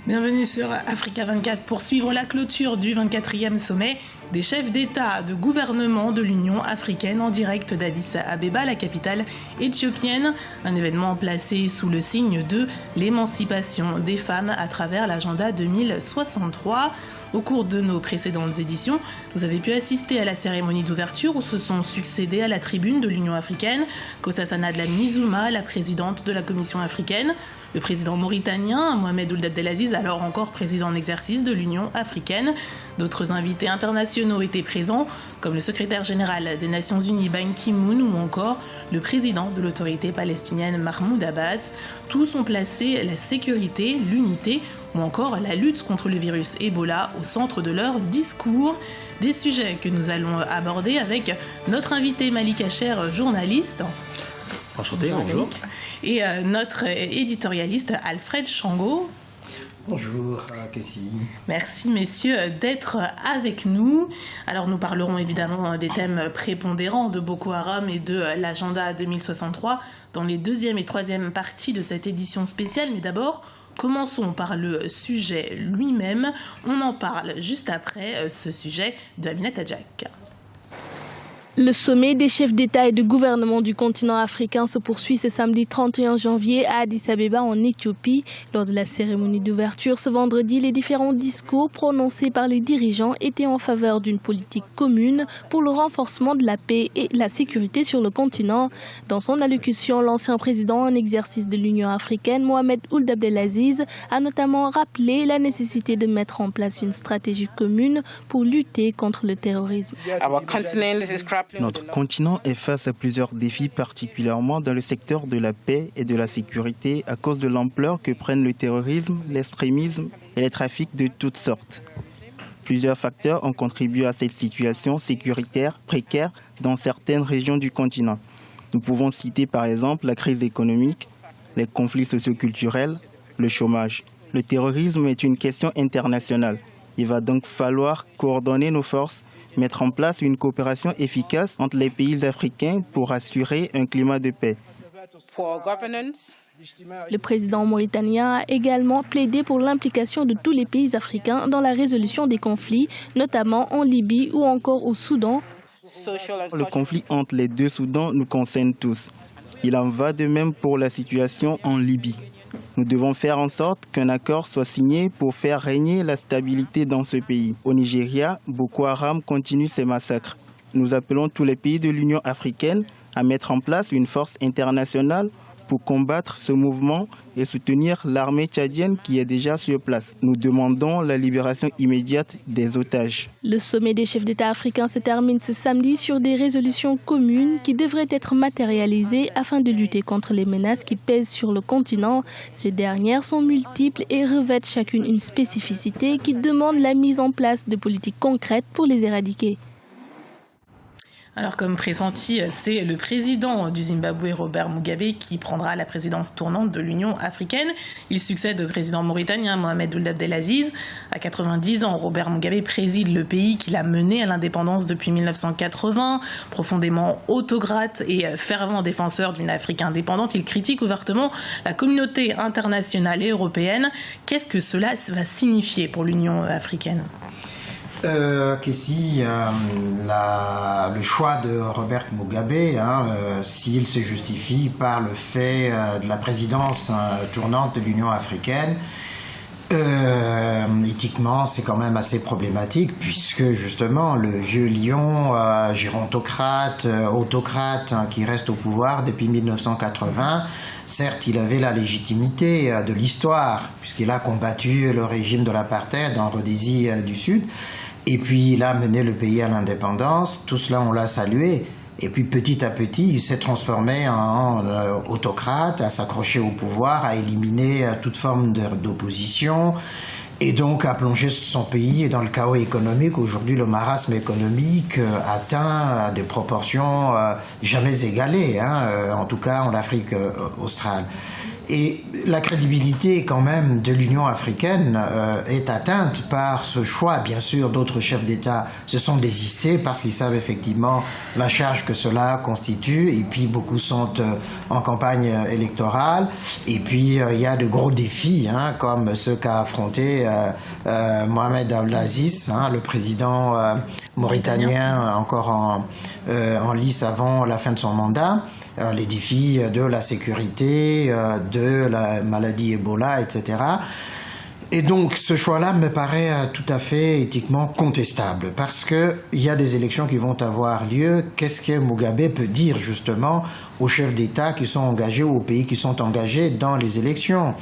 Bienvenue sur Africa 24 pour suivre la clôture du 24e sommet des chefs d'État de gouvernement de l'Union africaine en direct d'Addis Abeba, la capitale éthiopienne. Un événement placé sous le signe de l'émancipation des femmes à travers l'agenda 2063. Au cours de nos précédentes éditions, vous avez pu assister à la cérémonie d'ouverture où se sont succédés à la tribune de l'Union africaine Nkosazana Dlamini Zuma, la présidente de la Commission africaine, le président mauritanien Mohamed Ould Abdelaziz, alors encore président en exercice de l'Union africaine. D'autres invités internationaux étaient présents, comme le secrétaire général des Nations Unies Ban Ki-moon ou encore le président de l'autorité palestinienne Mahmoud Abbas. Tous ont placé la sécurité, l'unité ou encore la lutte contre le virus Ebola au centre de leur discours. Des sujets que nous allons aborder avec notre invité Malik Acher, journaliste. Enchanté, bonjour. Et notre éditorialiste Alfred Chango. Bonjour, Kessie. Merci messieurs d'être avec nous. Alors nous parlerons évidemment des thèmes prépondérants de Boko Haram et de l'agenda 2063 dans les deuxième et troisième parties de cette édition spéciale. Mais d'abord, commençons par le sujet lui-même. On en parle juste après ce sujet de Aminata Jack. Le sommet des chefs d'État et de gouvernement du continent africain se poursuit ce samedi 31 janvier à Addis Abeba en Éthiopie. Lors de la cérémonie d'ouverture ce vendredi, les différents discours prononcés par les dirigeants étaient en faveur d'une politique commune pour le renforcement de la paix et la sécurité sur le continent. Dans son allocution, l'ancien président en exercice de l'Union africaine, Mohamed Ould Abdelaziz, a notamment rappelé la nécessité de mettre en place une stratégie commune pour lutter contre le terrorisme. Notre continent est face à plusieurs défis, particulièrement dans le secteur de la paix et de la sécurité, à cause de l'ampleur que prennent le terrorisme, l'extrémisme et les trafics de toutes sortes. Plusieurs facteurs ont contribué à cette situation sécuritaire précaire dans certaines régions du continent. Nous pouvons citer par exemple la crise économique, les conflits socioculturels, le chômage. Le terrorisme est une question internationale. Il va donc falloir coordonner nos forces, mettre en place une coopération efficace entre les pays africains pour assurer un climat de paix. Le président mauritanien a également plaidé pour l'implication de tous les pays africains dans la résolution des conflits, notamment en Libye ou encore au Soudan. Le conflit entre les deux Soudans nous concerne tous. Il en va de même pour la situation en Libye. Nous devons faire en sorte qu'un accord soit signé pour faire régner la stabilité dans ce pays. Au Nigeria, Boko Haram continue ses massacres. Nous appelons tous les pays de l'Union africaine à mettre en place une force internationale pour combattre ce mouvement et soutenir l'armée tchadienne qui est déjà sur place. Nous demandons la libération immédiate des otages. Le sommet des chefs d'État africains se termine ce samedi sur des résolutions communes qui devraient être matérialisées afin de lutter contre les menaces qui pèsent sur le continent. Ces dernières sont multiples et revêtent chacune une spécificité qui demande la mise en place de politiques concrètes pour les éradiquer. Alors comme pressenti, c'est le président du Zimbabwe, Robert Mugabe, qui prendra la présidence tournante de l'Union africaine. Il succède au président mauritanien Mohamed Ould Abdelaziz. À 90 ans, Robert Mugabe préside le pays qu'il a mené à l'indépendance depuis 1980. Profondément autocrate et fervent défenseur d'une Afrique indépendante, il critique ouvertement la communauté internationale et européenne. Qu'est-ce que cela va signifier pour l'Union africaine ? Kessie, le choix de Robert Mugabe, s'il se justifie par le fait de la présidence tournante de l'Union africaine, éthiquement, c'est quand même assez problématique puisque justement le vieux lion gérontocrate, autocrate qui reste au pouvoir depuis 1980, certes, il avait la légitimité de l'histoire puisqu'il a combattu le régime de l'apartheid en Rhodésie du Sud. Et puis il a mené le pays à l'indépendance, tout cela on l'a salué. Et puis petit à petit, il s'est transformé en autocrate, à s'accrocher au pouvoir, à éliminer toute forme d'opposition, et donc à plonger son pays dans le chaos économique. Aujourd'hui, le marasme économique atteint des proportions jamais égalées, en tout cas en Afrique australe. Et la crédibilité quand même de l'Union africaine est atteinte par ce choix. Bien sûr, d'autres chefs d'État se sont désistés parce qu'ils savent effectivement la charge que cela constitue. Et puis beaucoup sont en campagne électorale. Et puis il y a de gros défis, comme ceux qu'a affronté Mohamed Abdelaziz, le président mauritanien encore en lice avant la fin de son mandat. Les défis de la sécurité, de la maladie Ebola, etc. Et donc ce choix-là me paraît tout à fait éthiquement contestable parce qu'il y a des élections qui vont avoir lieu. Qu'est-ce que Mugabe peut dire justement aux chefs d'État qui sont engagés ou aux pays qui sont engagés dans les élections?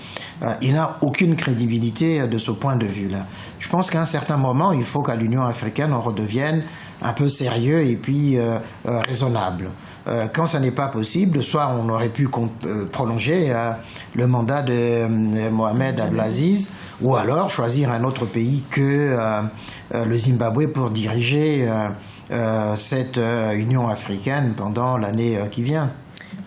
Il n'a aucune crédibilité de ce point de vue-là. Je pense qu'à un certain moment, il faut qu'à l'Union africaine, on redevienne un peu sérieux et puis raisonnable. Quand ça n'est pas possible, soit on aurait pu prolonger le mandat de Mohamed Abdelaziz, ou alors choisir un autre pays que le Zimbabwe pour diriger cette Union africaine pendant l'année qui vient.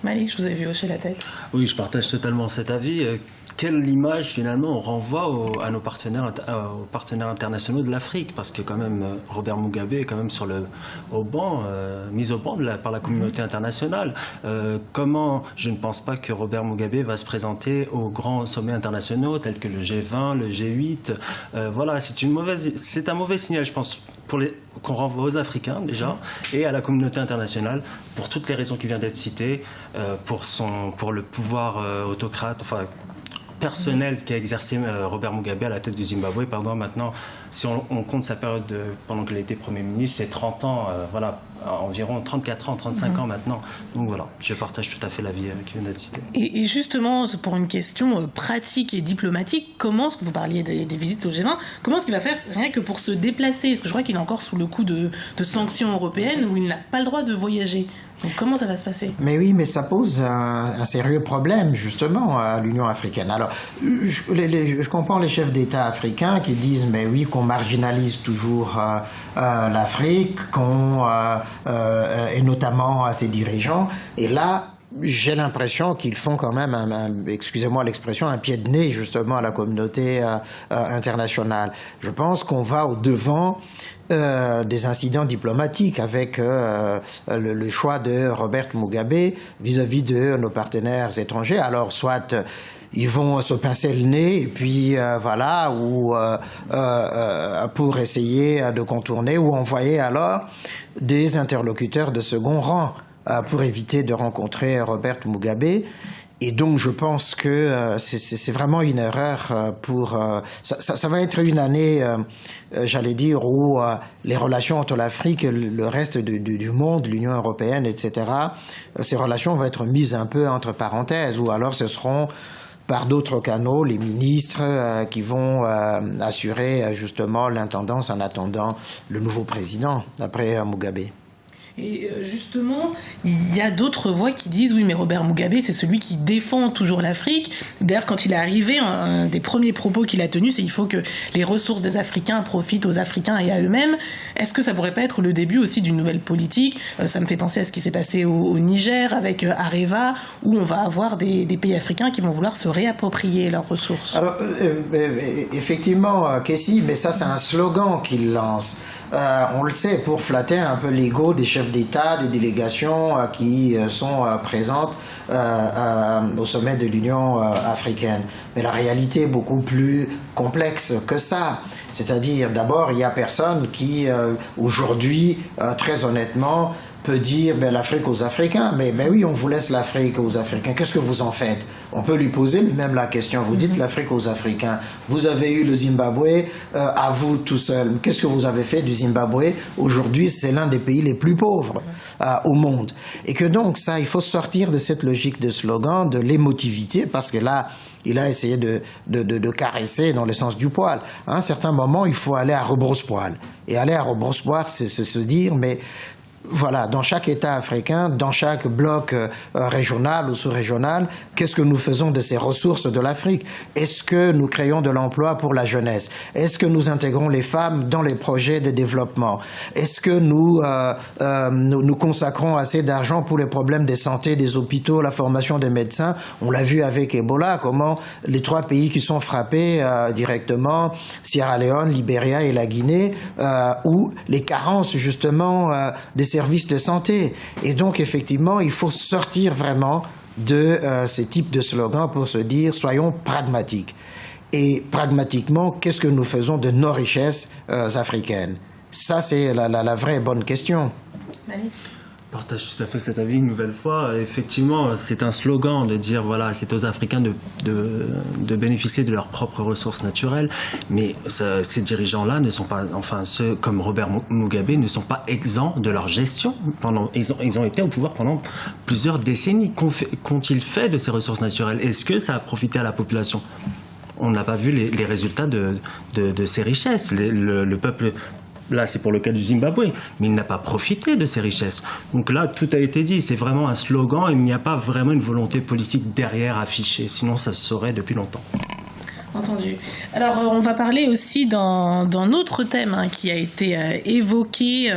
Malik, je vous ai vu hocher la tête. Oui, je partage totalement cet avis. Quelle image finalement on renvoie à nos partenaires, aux partenaires internationaux de l'Afrique, parce que quand même Robert Mugabe est quand même mis au banc par la communauté internationale. Comment je ne pense pas que Robert Mugabe va se présenter aux grands sommets internationaux tels que le G20, le G8. Voilà, c'est un mauvais signal, je pense, qu'on renvoie aux Africains déjà et à la communauté internationale pour toutes les raisons qui viennent d'être citées, pour le pouvoir autocrate, personnel qu'a exercé Robert Mugabe à la tête du Zimbabwe pendant maintenant, si on compte sa période pendant qu'il a été Premier ministre, c'est 30 ans, environ 34 ans, 35 ans maintenant. Donc voilà, je partage tout à fait l'avis qui vient d'être cité. Et justement, pour une question pratique et diplomatique, comment est-ce que vous parliez des visites au G20, comment est-ce qu'il va faire rien que pour se déplacer? Parce que je crois qu'il est encore sous le coup de sanctions européennes où il n'a pas le droit de voyager. Donc comment ça va se passer? Mais oui, mais ça pose un sérieux problème justement à l'Union africaine. Alors, je comprends les chefs d'État africains qui disent mais oui qu'on marginalise toujours l'Afrique, et notamment ses dirigeants. Et là, j'ai l'impression qu'ils font quand même, excusez-moi l'expression, un pied de nez justement à la communauté internationale. Je pense qu'on va au-devant des incidents diplomatiques avec le choix de Robert Mugabe vis-à-vis de nos partenaires étrangers. Alors, soit ils vont se pincer le nez et puis ou pour essayer de contourner ou envoyer alors des interlocuteurs de second rang pour éviter de rencontrer Robert Mugabe. Et donc, je pense que c'est vraiment une erreur ça va être une année, j'allais dire, où les relations entre l'Afrique et le reste du monde, l'Union européenne, etc., ces relations vont être mises un peu entre parenthèses, ou alors ce seront par d'autres canaux, les ministres qui vont assurer justement l'intendance en attendant le nouveau président après Mugabe. Et justement, il y a d'autres voix qui disent oui, mais Robert Mugabe, c'est celui qui défend toujours l'Afrique. D'ailleurs, quand il est arrivé, un des premiers propos qu'il a tenus, c'est qu'il faut que les ressources des Africains profitent aux Africains et à eux-mêmes. Est-ce que ça pourrait pas être le début aussi d'une nouvelle politique? Ça me fait penser à ce qui s'est passé au Niger avec Areva, où on va avoir des pays africains qui vont vouloir se réapproprier leurs ressources. Alors, effectivement, Kessie, mais ça, c'est un slogan qu'il lance. On le sait, pour flatter un peu l'ego des chefs d'État, des délégations qui sont présentes au sommet de l'Union africaine. Mais la réalité est beaucoup plus complexe que ça. C'est-à-dire, d'abord, il n'y a personne qui, aujourd'hui, très honnêtement, peut dire l'Afrique aux Africains. Mais oui, on vous laisse l'Afrique aux Africains. Qu'est-ce que vous en faites? On peut lui poser lui-même la question. Vous dites l'Afrique aux Africains. Vous avez eu le Zimbabwe à vous tout seul. Qu'est-ce que vous avez fait du Zimbabwe? Aujourd'hui, c'est l'un des pays les plus pauvres au monde. Et que donc, ça, il faut sortir de cette logique de slogan, de l'émotivité, parce que là, il a essayé de caresser dans le sens du poil. À un certain moment, il faut aller à rebrousse-poil. Et aller à rebrousse-poil, c'est se dire, mais voilà, dans chaque État africain, dans chaque bloc régional ou sous-régional, qu'est-ce que nous faisons de ces ressources de l'Afrique? Est-ce que nous créons de l'emploi pour la jeunesse? Est-ce que nous intégrons les femmes dans les projets de développement? Est-ce que nous consacrons assez d'argent pour les problèmes de santé, des hôpitaux, la formation des médecins? On l'a vu avec Ebola, comment les 3 pays qui sont frappés directement, Sierra Leone, Libéria et la Guinée, où les carences justement des services de santé. Et donc effectivement, il faut sortir vraiment de ces types de slogans pour se dire soyons pragmatiques. Et pragmatiquement, qu'est-ce que nous faisons de nos richesses africaines? Ça, c'est la vraie bonne question. Je partage tout à fait cet avis une nouvelle fois. Effectivement, c'est un slogan de dire voilà, c'est aux Africains de bénéficier de leurs propres ressources naturelles, mais ces dirigeants-là ne sont pas, enfin ceux comme Robert Mugabe ne sont pas exempts de leur gestion. Ils ont été au pouvoir pendant plusieurs décennies. Qu'ont-ils fait de ces ressources naturelles? Est-ce que ça a profité à la population? On n'a pas vu les résultats de ces richesses. Le peuple. Là, c'est pour le cas du Zimbabwe, mais il n'a pas profité de ces richesses. Donc là, tout a été dit. C'est vraiment un slogan. Il n'y a pas vraiment une volonté politique derrière affichée. Sinon, ça se saurait depuis longtemps. Entendu. Alors, on va parler aussi d'un autre thème qui a été évoqué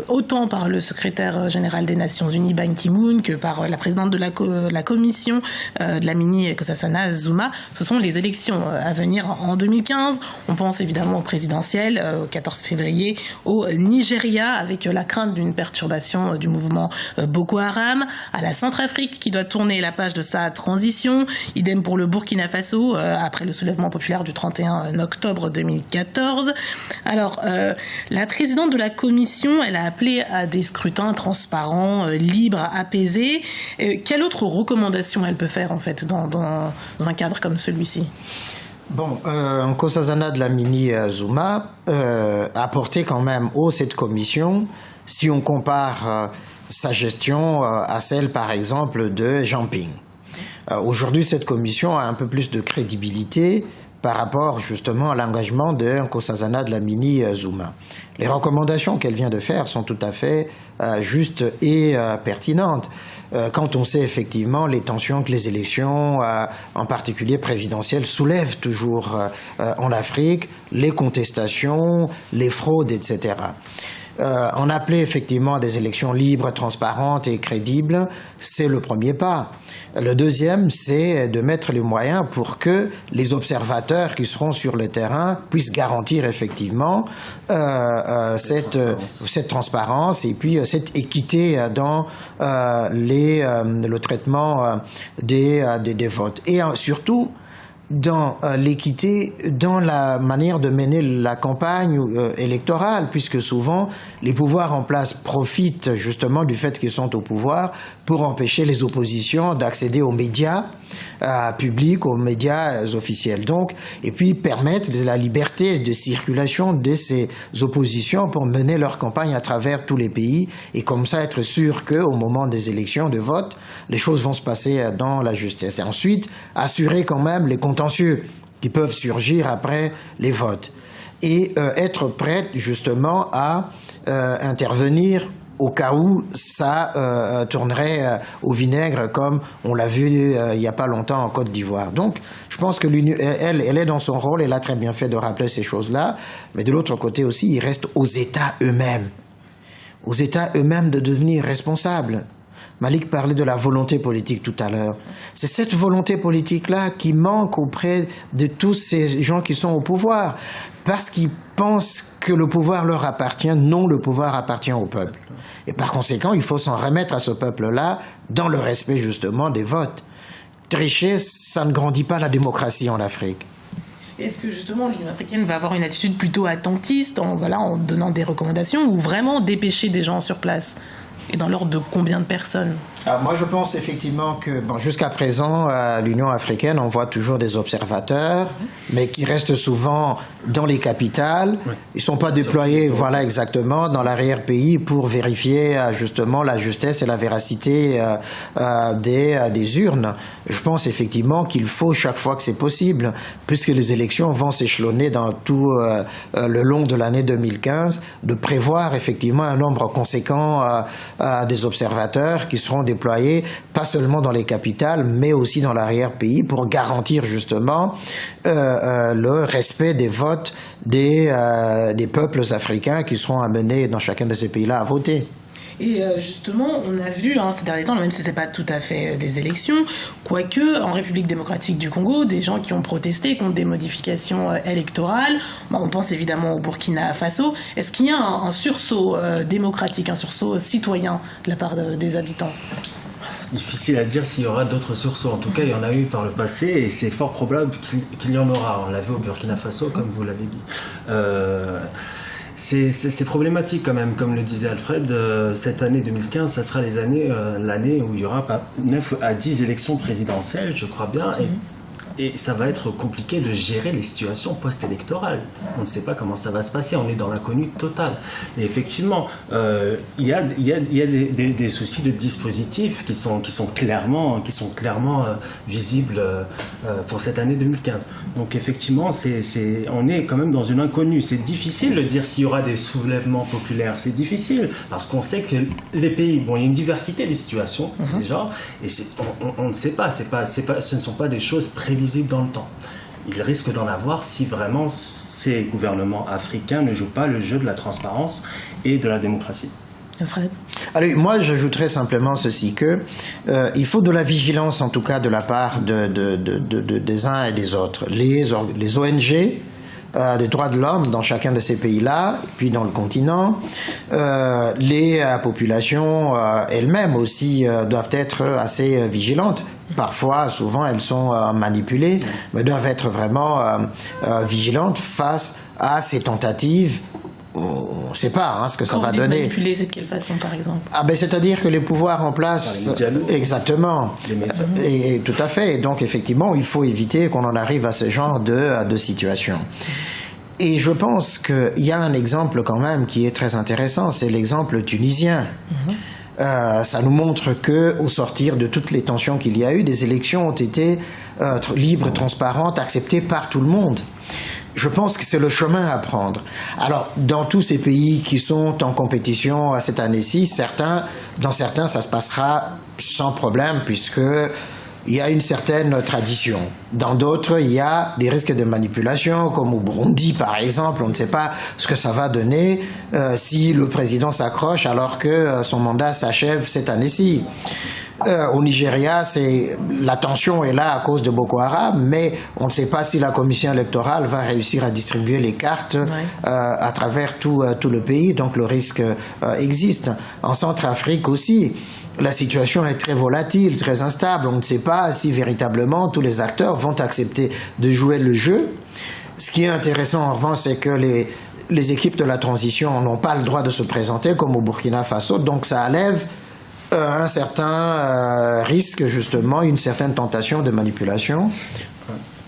autant par le secrétaire général des Nations Unies, Ban Ki-moon, que par la présidente de la commission de la Mini Nkosazana Zuma. Ce sont les élections à venir en 2015. On pense évidemment aux présidentielles, au 14 février, au Nigeria, avec la crainte d'une perturbation du mouvement Boko Haram, à la Centrafrique, qui doit tourner la page de sa transition. Idem pour le Burkina Faso, après le soulèvement populaire du 31 octobre 2014. Alors, la présidente de la commission, elle a appelé à des scrutins transparents, libres, apaisés. Quelle autre recommandation elle peut faire, en fait, dans un cadre comme celui-ci? Bon, Nkosazana Dlamini Zuma a porté quand même haut cette commission, si on compare sa gestion à celle, par exemple, de Jean Ping. Aujourd'hui, cette commission a un peu plus de crédibilité par rapport justement à l'engagement de Nkosazana Dlamini Zuma. Les recommandations qu'elle vient de faire sont tout à fait justes et pertinentes. Quand on sait effectivement les tensions que les élections, en particulier présidentielles, soulèvent toujours en Afrique, les contestations, les fraudes, etc. On appelait effectivement à des élections libres, transparentes et crédibles. C'est le premier pas. Le deuxième, c'est de mettre les moyens pour que les observateurs qui seront sur le terrain puissent garantir effectivement cette transparence et puis cette équité dans le traitement des votes. Et surtout, dans l'équité, dans la manière de mener la campagne électorale, puisque souvent les pouvoirs en place profitent justement du fait qu'ils sont au pouvoir pour empêcher les oppositions d'accéder aux médias publics, aux médias officiels. Donc, et puis permettre la liberté de circulation de ces oppositions pour mener leur campagne à travers tous les pays et comme ça être sûr qu'au moment des élections de vote, les choses vont se passer dans la justesse. Et ensuite, assurer quand même les contentieux qui peuvent surgir après les votes et être prête justement à intervenir au cas où ça tournerait au vinaigre, comme on l'a vu il n'y a pas longtemps en Côte d'Ivoire. Donc, je pense que elle est dans son rôle, elle a très bien fait de rappeler ces choses-là, mais de l'autre côté aussi, il reste aux États eux-mêmes de devenir responsables. Malik parlait de la volonté politique tout à l'heure. C'est cette volonté politique-là qui manque auprès de tous ces gens qui sont au pouvoir, parce qu'ils pensent que le pouvoir leur appartient. Non, le pouvoir appartient au peuple. Et par conséquent, il faut s'en remettre à ce peuple-là dans le respect justement des votes. Tricher, ça ne grandit pas la démocratie en Afrique. Est-ce que justement l'Union africaine va avoir une attitude plutôt attentiste en donnant des recommandations ou vraiment dépêcher des gens sur place? Et dans l'ordre de combien de personnes? Alors moi, je pense effectivement que jusqu'à présent, à l'Union africaine, on voit toujours des observateurs, mais qui restent souvent dans les capitales. Oui. Ils ne sont pas déployés, voilà exactement, dans l'arrière-pays pour vérifier justement la justesse et la véracité des urnes. Je pense effectivement qu'il faut, chaque fois que c'est possible, puisque les élections vont s'échelonner dans tout le long de l'année 2015, de prévoir effectivement un nombre conséquent des observateurs qui seront déployés, pas seulement dans les capitales, mais aussi dans l'arrière-pays, pour garantir justement le respect des votes des peuples africains qui seront amenés dans chacun de ces pays-là à voter. Et justement, on a vu ces derniers temps, même si ce n'est pas tout à fait des élections, quoique en République démocratique du Congo, des gens qui ont protesté contre des modifications électorales. On pense évidemment au Burkina Faso. Est-ce qu'il y a un sursaut démocratique, un sursaut citoyen de la part des habitants ? Difficile à dire s'il y aura d'autres sursauts. En tout cas, il y en a eu par le passé et c'est fort probable qu'il y en aura. On l'a vu au Burkina Faso, comme vous l'avez dit. C'est problématique quand même, comme le disait Alfred. Cette année 2015, ça sera l'année où il y aura 9 à 10 élections présidentielles, je crois bien. Et ça va être compliqué de gérer les situations post-électorales. On ne sait pas comment ça va se passer, on est dans l'inconnu total. Et effectivement, il y a des soucis de dispositifs qui sont clairement visibles pour cette année 2015. Donc effectivement, on est quand même dans une inconnue. C'est difficile de dire s'il y aura des soulèvements populaires. C'est difficile, parce qu'on sait que les pays, il y a une diversité des situations déjà, et on ne sait pas, ce ne sont pas des choses prévisibles dans le temps. Il risque d'en avoir si vraiment ces gouvernements africains ne jouent pas le jeu de la transparence et de la démocratie. Alfred ? Alors, moi, j'ajouterais simplement ceci, que il faut de la vigilance, en tout cas, de la part des uns et des autres. Les ONG, des droits de l'homme dans chacun de ces pays-là, puis dans le continent. Les populations elles-mêmes aussi doivent être assez vigilantes. Parfois, souvent, elles sont manipulées, mais doivent être vraiment vigilantes face à ces tentatives. On ne sait pas ce que ça va donner. Manipuler, c'est de quelle façon, par exemple ? C'est-à-dire que les pouvoirs en place... Exactement. Et tout à fait. Et donc, effectivement, il faut éviter qu'on en arrive à ce genre de situation. Et je pense qu'il y a un exemple quand même qui est très intéressant, c'est l'exemple tunisien. Ça nous montre qu'au sortir de toutes les tensions qu'il y a eu, des élections ont été libres, transparentes, acceptées par tout le monde. Je pense que c'est le chemin à prendre. Alors, dans tous ces pays qui sont en compétition cette année-ci, dans certains, ça se passera sans problème, puisqu'il y a une certaine tradition. Dans d'autres, il y a des risques de manipulation, comme au Burundi, par exemple. On ne sait pas ce que ça va donner si le président s'accroche alors que son mandat s'achève cette année-ci. Au Nigeria, la tension est là à cause de Boko Haram, mais on ne sait pas si la commission électorale va réussir à distribuer les cartes à travers tout le pays, donc le risque existe. En Centrafrique aussi, la situation est très volatile, très instable. On ne sait pas si véritablement tous les acteurs vont accepter de jouer le jeu. Ce qui est intéressant en revanche, c'est que les équipes de la transition n'ont pas le droit de se présenter comme au Burkina Faso, donc ça enlève un certain risque, justement, une certaine tentation de manipulation.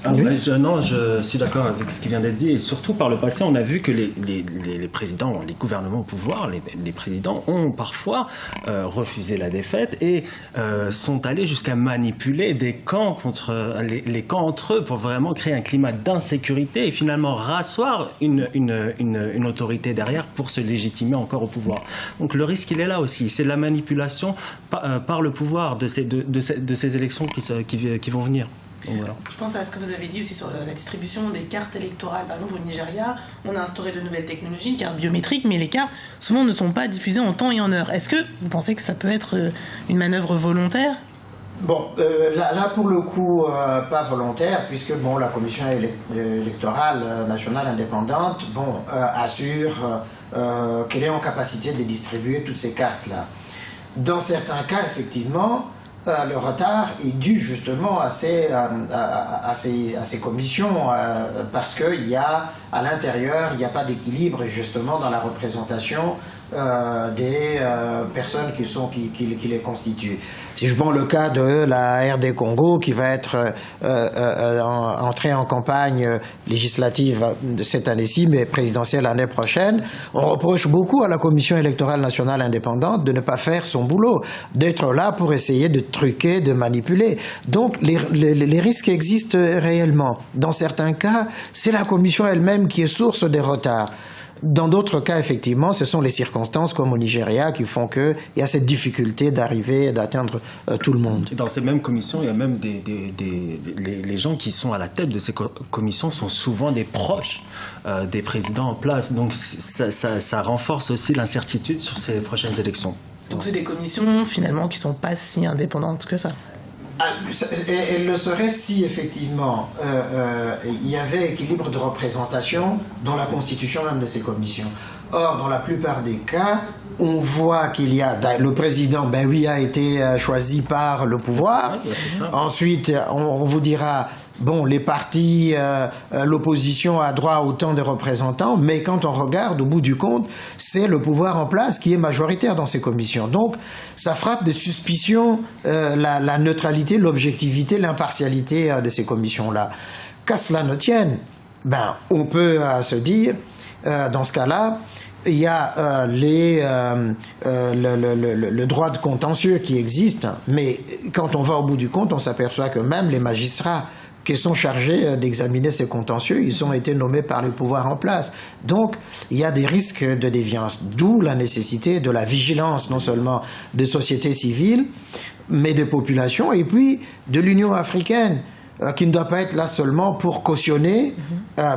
Je suis d'accord avec ce qui vient d'être dit, et surtout par le passé, on a vu que les présidents, les gouvernements au pouvoir, les présidents ont parfois refusé la défaite et sont allés jusqu'à manipuler des camps les camps entre eux pour vraiment créer un climat d'insécurité et finalement rasseoir une autorité derrière pour se légitimer encore au pouvoir. Donc le risque, il est là aussi, c'est la manipulation par le pouvoir de ces élections qui vont venir. Voilà. Je pense à ce que vous avez dit aussi sur la distribution des cartes électorales. Par exemple, au Nigeria, on a instauré de nouvelles technologies, une carte biométrique, mais les cartes, souvent, ne sont pas diffusées en temps et en heure. Est-ce que vous pensez que ça peut être une manœuvre volontaire ? Bon, là pour le coup, pas volontaire, puisque la Commission électorale nationale indépendante assure qu'elle est en capacité de distribuer toutes ces cartes-là. Dans certains cas, effectivement, le retard est dû justement à ces commissions parce qu'il y a à l'intérieur, il n'y a pas d'équilibre justement dans la représentation des personnes qui les constituent. Si je prends le cas de la RD Congo qui va être entrée en campagne législative de cette année-ci, mais présidentielle l'année prochaine, on reproche beaucoup à la Commission électorale nationale indépendante de ne pas faire son boulot, d'être là pour essayer de truquer, de manipuler. Donc les risques existent réellement. Dans certains cas, c'est la Commission elle-même qui est source des retards. Dans d'autres cas, effectivement, ce sont les circonstances, comme au Nigeria, qui font qu'il y a cette difficulté d'arriver et d'atteindre tout le monde. Dans ces mêmes commissions, il y a même les gens qui sont à la tête de ces commissions sont souvent des proches des présidents en place. Donc ça renforce aussi l'incertitude sur ces prochaines élections. Donc c'est des commissions, finalement, qui ne sont pas si indépendantes que ça. Elle le serait si effectivement il y avait équilibre de représentation dans la constitution même de ces commissions. Or, dans la plupart des cas, on voit qu'il y a le président, a été choisi par le pouvoir. Ensuite, on vous dira, bon, les partis, l'opposition a droit à autant de représentants, mais quand on regarde, au bout du compte, c'est le pouvoir en place qui est majoritaire dans ces commissions. Donc, ça frappe des suspicions, la neutralité, l'objectivité, l'impartialité de ces commissions-là. Qu'à cela ne tienne, on peut se dire, dans ce cas-là, il y a le droit de contentieux qui existe, mais quand on va au bout du compte, on s'aperçoit que même les magistrats qui sont chargés d'examiner ces contentieux, ils ont été nommés par le pouvoir en place. Donc, il y a des risques de déviance, d'où la nécessité de la vigilance, non seulement des sociétés civiles, mais des populations, et puis de l'Union africaine, qui ne doit pas être là seulement pour cautionner,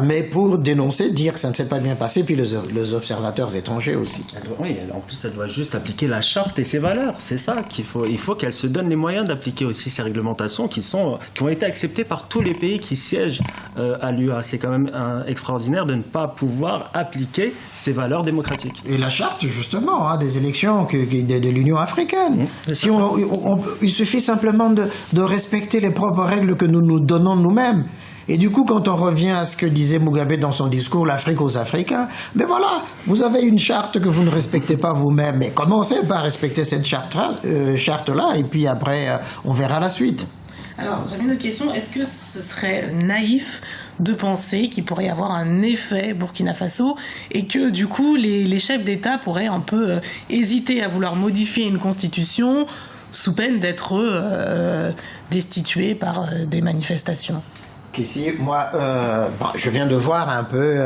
mais pour dénoncer, dire que ça ne s'est pas bien passé, puis les observateurs étrangers aussi. Oui, en plus, elle doit juste appliquer la charte et ses valeurs. C'est ça qu'il faut. Il faut qu'elle se donne les moyens d'appliquer aussi ces réglementations qui ont été acceptées par tous les pays qui siègent à l'UA. C'est quand même extraordinaire de ne pas pouvoir appliquer ces valeurs démocratiques. Et la charte, justement, des élections de l'Union africaine. Il suffit simplement de respecter les propres règles que nous donnons nous-mêmes. Et du coup, quand on revient à ce que disait Mugabe dans son discours, l'Afrique aux Africains, voilà, vous avez une charte que vous ne respectez pas vous-même, mais commencez par respecter cette charte-là, et puis après, on verra la suite. Alors, j'avais une autre question. Est-ce que ce serait naïf de penser qu'il pourrait y avoir un effet Burkina Faso et que, du coup, les chefs d'État pourraient un peu hésiter à vouloir modifier une constitution sous peine d'être destitués par des manifestations? Ici, moi, je viens de voir un peu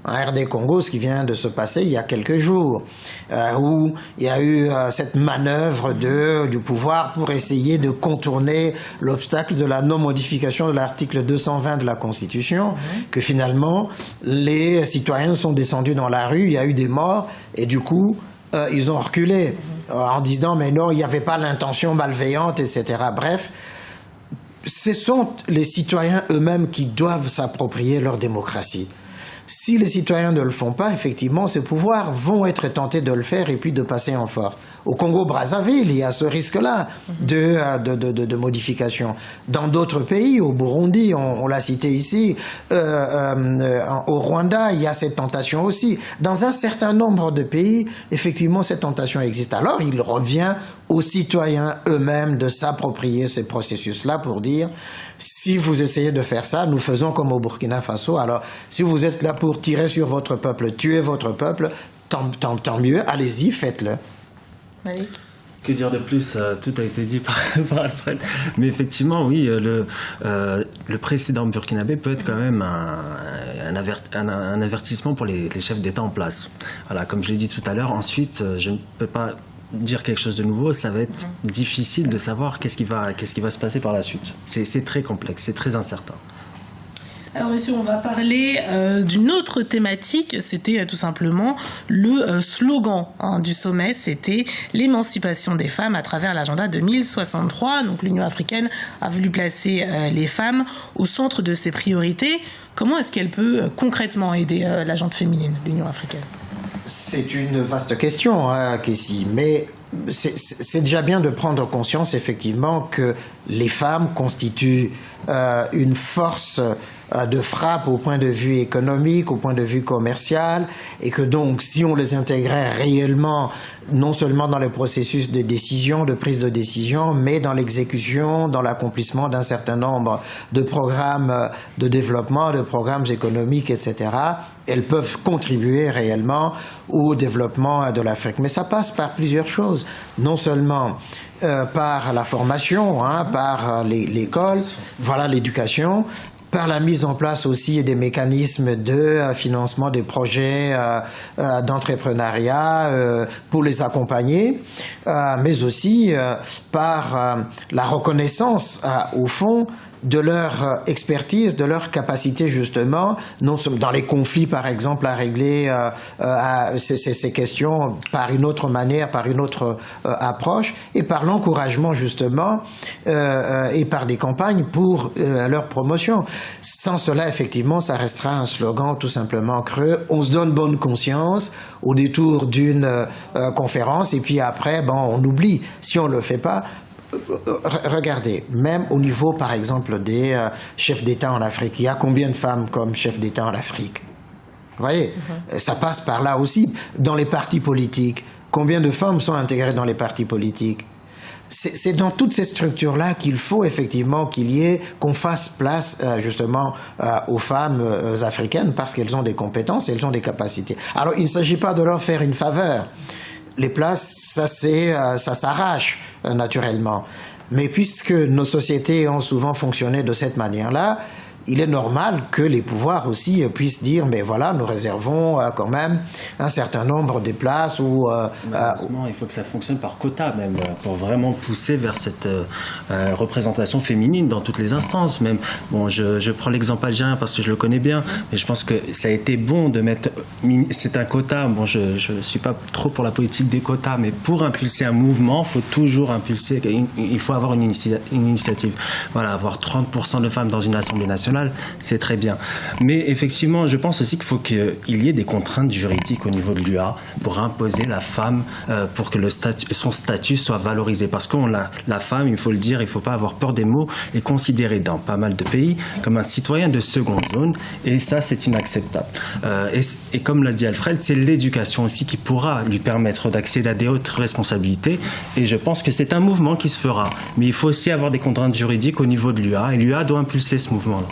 en RD Congo ce qui vient de se passer il y a quelques jours, où il y a eu cette manœuvre du pouvoir pour essayer de contourner l'obstacle de la non-modification de l'article 220 de la Constitution, que finalement, les citoyens sont descendus dans la rue, il y a eu des morts, et du coup, ils ont reculé en disant mais non, il n'y avait pas l'intention malveillante, etc. Bref, ce sont les citoyens eux-mêmes qui doivent s'approprier leur démocratie. Si les citoyens ne le font pas, effectivement, ces pouvoirs vont être tentés de le faire et puis de passer en force. Au Congo-Brazzaville, il y a ce risque-là de modification. Dans d'autres pays, au Burundi, on l'a cité ici, au Rwanda, il y a cette tentation aussi. Dans un certain nombre de pays, effectivement, cette tentation existe. Alors, il revient aux citoyens eux-mêmes de s'approprier ces processus-là pour dire si vous essayez de faire ça, nous faisons comme au Burkina Faso. Alors, si vous êtes là pour tirer sur votre peuple, tuer votre peuple, tant mieux, allez-y, faites-le. Malik. Que dire de plus, tout a été dit par Alfred. Mais effectivement, oui, le précédent burkinabé peut être quand même un avertissement pour les chefs d'État en place. Voilà, comme je l'ai dit tout à l'heure, ensuite, je ne peux pas dire quelque chose de nouveau, ça va être difficile de savoir qu'est-ce qui va se passer par la suite. C'est très complexe, c'est très incertain. Alors messieurs, on va parler d'une autre thématique, c'était tout simplement le slogan du sommet, c'était l'émancipation des femmes à travers l'agenda 2063. Donc l'Union africaine a voulu placer les femmes au centre de ses priorités. Comment est-ce qu'elle peut concrètement aider la gente féminine, l'Union africaine ? C'est une vaste question, Kessie, mais c'est déjà bien de prendre conscience effectivement que les femmes constituent une force de frappe au point de vue économique, au point de vue commercial, et que donc si on les intégrait réellement, non seulement dans le processus de décision, de prise de décision, mais dans l'exécution, dans l'accomplissement d'un certain nombre de programmes de développement, de programmes économiques, etc., elles peuvent contribuer réellement au développement de l'Afrique. Mais ça passe par plusieurs choses, non seulement par la formation, par l'école, voilà l'éducation, par la mise en place aussi des mécanismes de financement des projets d'entrepreneuriat pour les accompagner, mais aussi par la reconnaissance au fond de leur expertise, de leur capacité justement, non seulement dans les conflits par exemple, à régler ces questions par une autre manière, par une autre approche, et par l'encouragement justement et par des campagnes pour leur promotion. Sans cela, effectivement, ça restera un slogan tout simplement creux. On se donne bonne conscience au détour d'une conférence, et puis après, on oublie. Si on ne le fait pas, regardez, même au niveau, par exemple, des chefs d'État en Afrique, il y a combien de femmes comme chefs d'État en Afrique? Vous voyez, ça passe par là aussi. Dans les partis politiques, combien de femmes sont intégrées dans les partis politiques? C'est dans toutes ces structures-là qu'il faut effectivement qu'on fasse place justement aux femmes africaines, parce qu'elles ont des compétences, elles ont des capacités. Alors, il ne s'agit pas de leur faire une faveur. Les places, ça s'arrache naturellement. Mais puisque nos sociétés ont souvent fonctionné de cette manière-là, il est normal que les pouvoirs aussi puissent dire, mais voilà, nous réservons quand même un certain nombre de places où... Malheureusement, il faut que ça fonctionne par quota même, pour vraiment pousser vers cette représentation féminine dans toutes les instances. Même, bon, je prends l'exemple algérien parce que je le connais bien, mais je pense que ça a été bon de mettre... C'est un quota, bon, je ne suis pas trop pour la politique des quotas, mais pour impulser un mouvement, il faut toujours impulser, il faut avoir une initiative. Voilà, avoir 30% de femmes dans une assemblée nationale, c'est très bien. Mais effectivement, je pense aussi qu'il faut qu'il y ait des contraintes juridiques au niveau de l'UA pour imposer la femme, pour que son statut soit valorisé. Parce que la femme, il faut le dire, il ne faut pas avoir peur des mots, est considérée dans pas mal de pays comme un citoyen de seconde zone. Et ça, c'est inacceptable. Et comme l'a dit Alfred, c'est l'éducation aussi qui pourra lui permettre d'accéder à des hautes responsabilités. Et je pense que c'est un mouvement qui se fera. Mais il faut aussi avoir des contraintes juridiques au niveau de l'UA. Et l'UA doit impulser ce mouvement-là.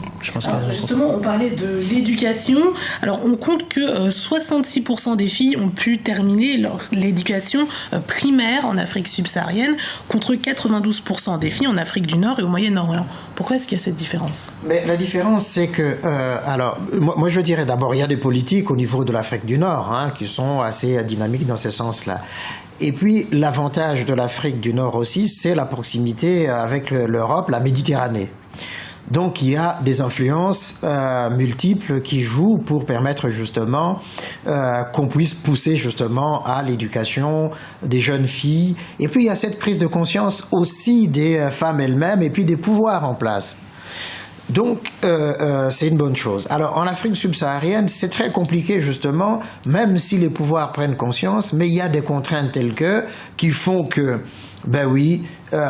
Alors justement, on parlait de l'éducation. Alors, on compte que 66% des filles ont pu terminer l'éducation primaire en Afrique subsaharienne, contre 92% des filles en Afrique du Nord et au Moyen-Orient. Pourquoi est-ce qu'il y a cette différence? Mais la différence, c'est que... alors, moi, je dirais d'abord, il y a des politiques au niveau de l'Afrique du Nord qui sont assez dynamiques dans ce sens-là. Et puis, l'avantage de l'Afrique du Nord aussi, c'est la proximité avec l'Europe, la Méditerranée. Donc, il y a des influences multiples qui jouent pour permettre justement qu'on puisse pousser justement à l'éducation des jeunes filles. Et puis, il y a cette prise de conscience aussi des femmes elles-mêmes et puis des pouvoirs en place. Donc, c'est une bonne chose. Alors, en Afrique subsaharienne, c'est très compliqué, justement, même si les pouvoirs prennent conscience, mais il y a des contraintes telles qui font que,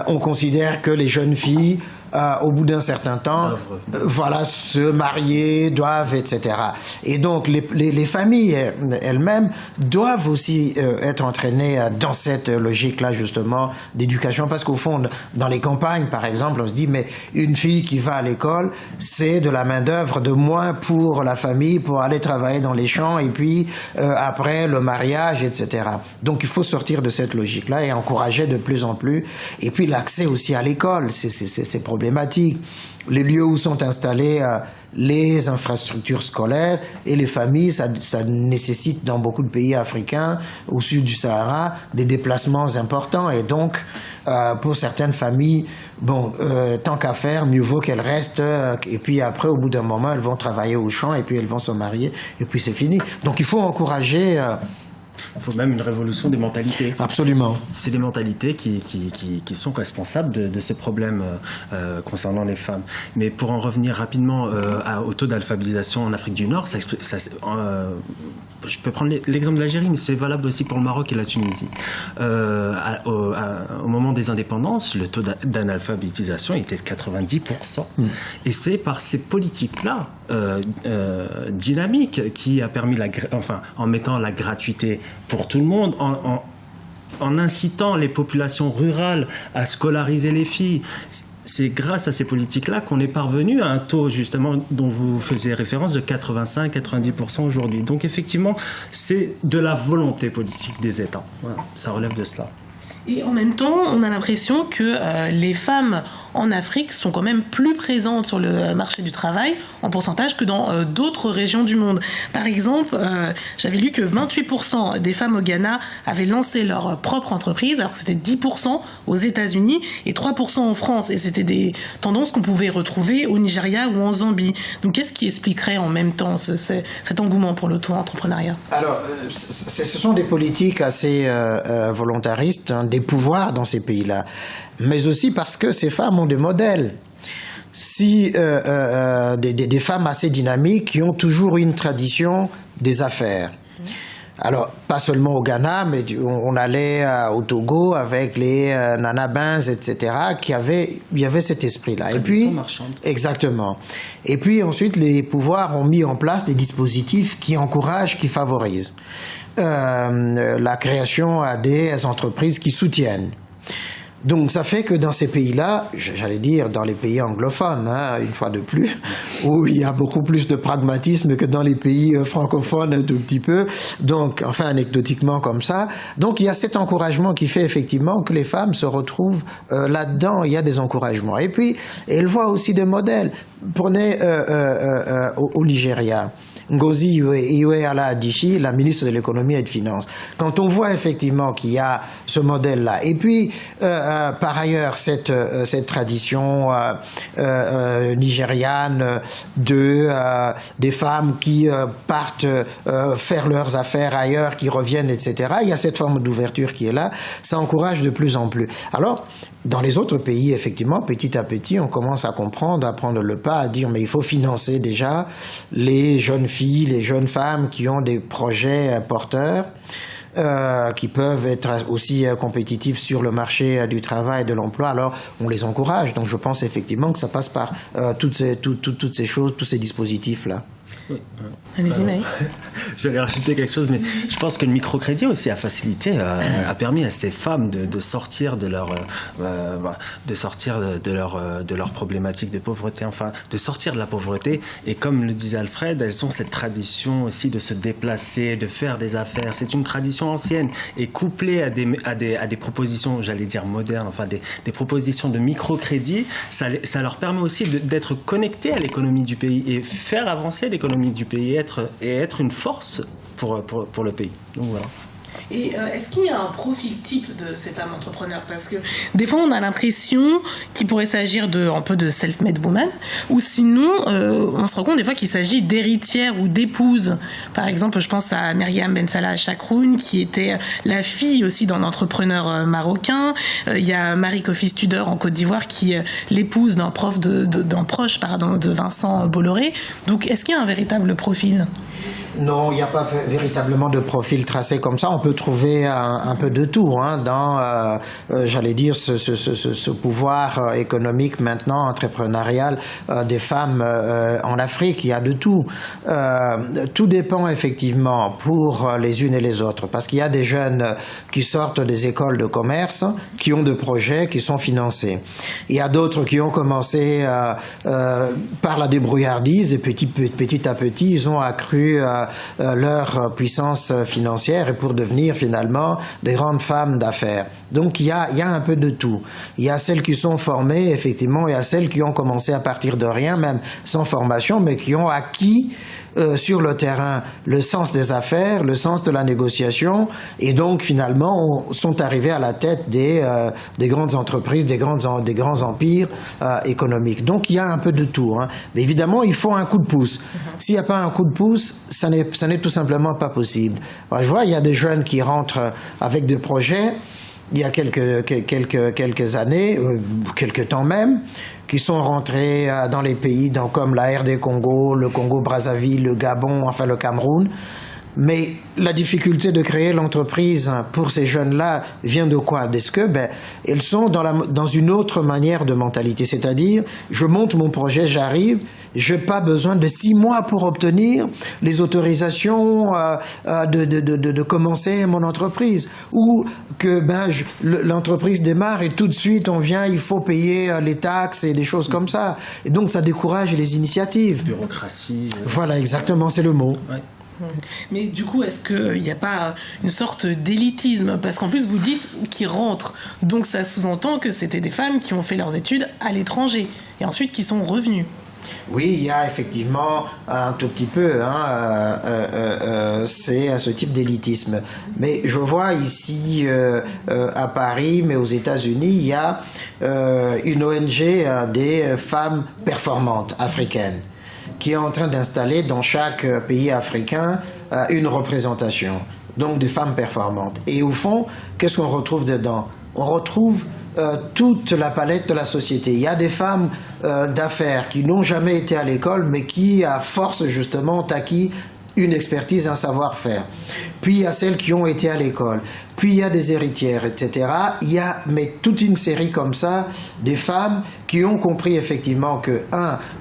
on considère que les jeunes filles, au bout d'un certain temps, se marier, etc. Et donc, les familles elles-mêmes doivent aussi être entraînées dans cette logique-là, justement, d'éducation. Parce qu'au fond, dans les campagnes, par exemple, on se dit, mais une fille qui va à l'école, c'est de la main-d'œuvre de moins pour la famille, pour aller travailler dans les champs, et puis après, le mariage, etc. Donc, il faut sortir de cette logique-là et encourager de plus en plus. Et puis, l'accès aussi à l'école, c'est problématique. Les lieux où sont installés les infrastructures scolaires et les familles, ça nécessite dans beaucoup de pays africains, au sud du Sahara, des déplacements importants. Et donc, pour certaines familles, tant qu'à faire, mieux vaut qu'elles restent. Et puis après, au bout d'un moment, elles vont travailler au champ et puis elles vont se marier. Et puis c'est fini. Donc il faut encourager... Il faut même une révolution des mentalités. Absolument. C'est des mentalités qui sont responsables de ce problème concernant les femmes. Mais pour en revenir rapidement au taux d'alphabétisation en Afrique du Nord, je peux prendre l'exemple de l'Algérie, mais c'est valable aussi pour le Maroc et la Tunisie. Au moment des indépendances, le taux d'analphabétisation était de 90%. Et c'est par ces politiques-là dynamiques qui a permis, en mettant la gratuité pour tout le monde, en incitant les populations rurales à scolariser les filles. C'est grâce à ces politiques-là qu'on est parvenu à un taux, justement, dont vous faisiez référence, de 85-90% aujourd'hui. Donc, effectivement, c'est de la volonté politique des États. Voilà, ça relève de cela. Et en même temps, on a l'impression que les femmes en Afrique sont quand même plus présentes sur le marché du travail en pourcentage que dans d'autres régions du monde. Par exemple, j'avais lu que 28% des femmes au Ghana avaient lancé leur propre entreprise, alors que c'était 10% aux États-Unis et 3% en France. Et c'était des tendances qu'on pouvait retrouver au Nigeria ou en Zambie. Donc, qu'est-ce qui expliquerait en même temps cet engouement pour l'auto-entrepreneuriat? Alors, ce sont des politiques assez volontaristes, des pouvoirs dans ces pays-là, mais aussi parce que ces femmes ont des modèles. Si des femmes assez dynamiques qui ont toujours une tradition des affaires. Alors, pas seulement au Ghana, mais on allait au Togo avec les Nana Bins, etc., il y avait cet esprit-là. Et puis, exactement. Et puis ensuite, les pouvoirs ont mis en place des dispositifs qui encouragent, qui favorisent la création à des entreprises qui soutiennent. Donc ça fait que dans ces pays-là, j'allais dire dans les pays anglophones, une fois de plus, où il y a beaucoup plus de pragmatisme que dans les pays francophones un tout petit peu, donc enfin anecdotiquement comme ça. Donc il y a cet encouragement qui fait effectivement que les femmes se retrouvent là-dedans, il y a des encouragements. Et puis, elles voient aussi des modèles. Prenez au Nigeria. Ngozi Iweala-Adichie, la ministre de l'économie et des finances. Quand on voit effectivement qu'il y a ce modèle-là, et puis par ailleurs cette tradition nigériane des femmes qui partent faire leurs affaires ailleurs, qui reviennent, etc. Il y a cette forme d'ouverture qui est là, ça encourage de plus en plus. Alors, dans les autres pays, effectivement, petit à petit, on commence à comprendre, à prendre le pas, à dire mais il faut financer déjà les jeunes filles, les jeunes femmes qui ont des projets porteurs, qui peuvent être aussi compétitifs sur le marché du travail et de l'emploi. Alors, on les encourage. Donc, je pense effectivement que ça passe par toutes ces choses, tous ces dispositifs-là. Oui. Allez-y, Maï. J'allais rajouter quelque chose, mais je pense que le microcrédit aussi a facilité, a permis à ces femmes de sortir de leur problématique de pauvreté, enfin de sortir de la pauvreté. Et comme le disait Alfred, elles ont cette tradition aussi de se déplacer, de faire des affaires. C'est une tradition ancienne et couplée à des propositions, j'allais dire modernes, enfin des propositions de microcrédit, ça leur permet aussi d'être connectés à l'économie du pays et faire avancer l'économie du pays et être une force pour le pays. Donc voilà. Et est-ce qu'il y a un profil type de ces femmes entrepreneurs? Parce que des fois, on a l'impression qu'il pourrait s'agir un peu de self-made woman, ou sinon, on se rend compte des fois qu'il s'agit d'héritières ou d'épouses. Par exemple, je pense à Myriam Ben Salah Chakroun, qui était la fille aussi d'un entrepreneur marocain. Il y a Marie Kofi Tudor en Côte d'Ivoire, qui est l'épouse d'un proche de Vincent Bolloré. Donc, est-ce qu'il y a un véritable profil? Non, il n'y a pas véritablement de profil tracé comme ça. On peut trouver un peu de tout dans, j'allais dire, ce pouvoir économique maintenant, entrepreneurial des femmes en Afrique. Il y a de tout. Tout dépend effectivement pour les unes et les autres. Parce qu'il y a des jeunes qui sortent des écoles de commerce, qui ont des projets qui sont financés. Il y a d'autres qui ont commencé par la débrouillardise et petit à petit, ils ont accru leur puissance financière et pour devenir finalement des grandes femmes d'affaires. Donc il y a un peu de tout. Il y a celles qui sont formées effectivement, il y a celles qui ont commencé à partir de rien, même sans formation, mais qui ont acquis sur le terrain le sens des affaires, le sens de la négociation, et donc finalement sont arrivés à la tête des grandes entreprises, des grands empires économiques. Donc il y a un peu de tout. Mais évidemment, il faut un coup de pouce. S'il n'y a pas un coup de pouce, ça n'est tout simplement pas possible. Alors, je vois, il y a des jeunes qui rentrent avec des projets, il y a quelques années, quelques temps même, qui sont rentrés dans les pays comme la RD Congo, le Congo-Brazzaville, le Gabon, enfin le Cameroun, Mais la difficulté de créer l'entreprise pour ces jeunes-là vient de quoi? Est-ce que elles sont dans une autre manière de mentalité, c'est-à-dire je monte mon projet, j'arrive, je n'ai pas besoin de 6 mois pour obtenir les autorisations de commencer mon entreprise, ou que l'entreprise démarre et tout de suite on vient, il faut payer les taxes et des choses comme ça, et donc ça décourage les initiatives. Bureaucratie. Voilà, exactement, c'est le mot. Ouais. Mais du coup, est-ce qu'il n'y a pas une sorte d'élitisme? Parce qu'en plus, vous dites qu'ils rentrent. Donc ça sous-entend que c'était des femmes qui ont fait leurs études à l'étranger et ensuite qui sont revenues. Oui, il y a effectivement un tout petit peu, c'est ce type d'élitisme. Mais je vois ici à Paris, mais aux États-Unis, il y a une ONG des femmes performantes africaines qui est en train d'installer dans chaque pays africain une représentation, donc des femmes performantes. Et au fond, qu'est-ce qu'on retrouve dedans? On retrouve toute la palette de la société. Il y a des femmes d'affaires qui n'ont jamais été à l'école, mais qui, à force justement, ont acquis une expertise, un savoir-faire. Puis il y a celles qui ont été à l'école. Puis il y a des héritières, etc. Il y a toute une série comme ça, des femmes qui ont compris effectivement que,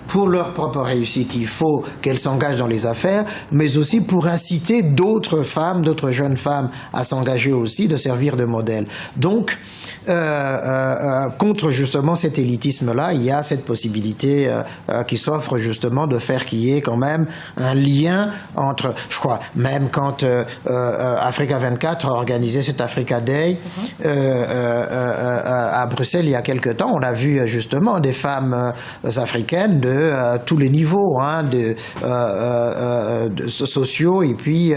pour leur propre réussite, il faut qu'elles s'engagent dans les affaires, mais aussi pour inciter d'autres femmes, d'autres jeunes femmes à s'engager aussi, de servir de modèle. Donc, contre justement cet élitisme-là, il y a cette possibilité qui s'offre justement de faire qu'il y ait quand même un lien entre, je crois, même quand Africa 24 a organisé cet Africa Day à Bruxelles il y a quelque temps, on a vu justement des femmes africaines de tous les niveaux, de sociaux et puis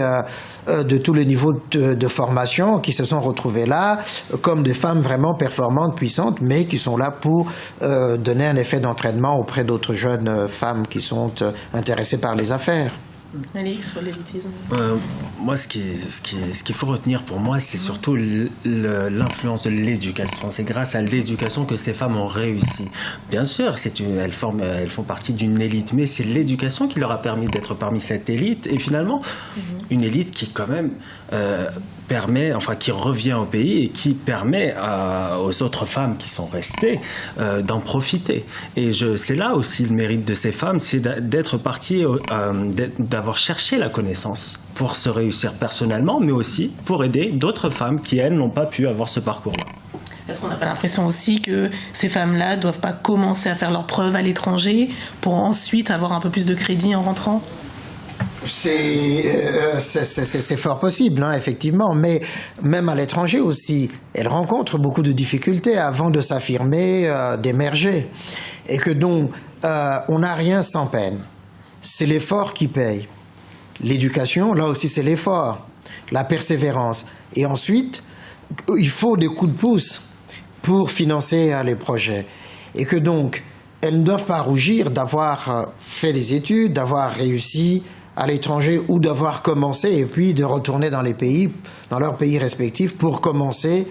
de tous les niveaux de formation qui se sont retrouvées là comme des femmes vraiment performantes, puissantes, mais qui sont là pour donner un effet d'entraînement auprès d'autres jeunes femmes qui sont intéressées par les affaires. Alix, sur l'élitisme. Moi, ce qu'il faut retenir pour moi, c'est surtout l'influence de l'éducation. C'est grâce à l'éducation que ces femmes ont réussi. Bien sûr, elles font partie d'une élite, mais c'est l'éducation qui leur a permis d'être parmi cette élite, et finalement, une élite qui quand même qui revient au pays et qui permet aux autres femmes qui sont restées d'en profiter. Et c'est là aussi le mérite de ces femmes, c'est d'être parties, d'avoir cherché la connaissance pour se réussir personnellement, mais aussi pour aider d'autres femmes qui, elles, n'ont pas pu avoir ce parcours-là. Est-ce qu'on n'a pas l'impression aussi que ces femmes-là ne doivent pas commencer à faire leurs preuves à l'étranger pour ensuite avoir un peu plus de crédit en rentrant ? C'est fort possible, effectivement, mais même à l'étranger aussi, elles rencontrent beaucoup de difficultés avant de s'affirmer, d'émerger, et que donc on n'a rien sans peine. C'est l'effort qui paye. L'éducation, là aussi, c'est l'effort, la persévérance, et ensuite, il faut des coups de pouce pour financer les projets, et que donc elles ne doivent pas rougir d'avoir fait des études, d'avoir réussi à l'étranger ou d'avoir commencé et puis de retourner dans leurs pays respectifs pour commencer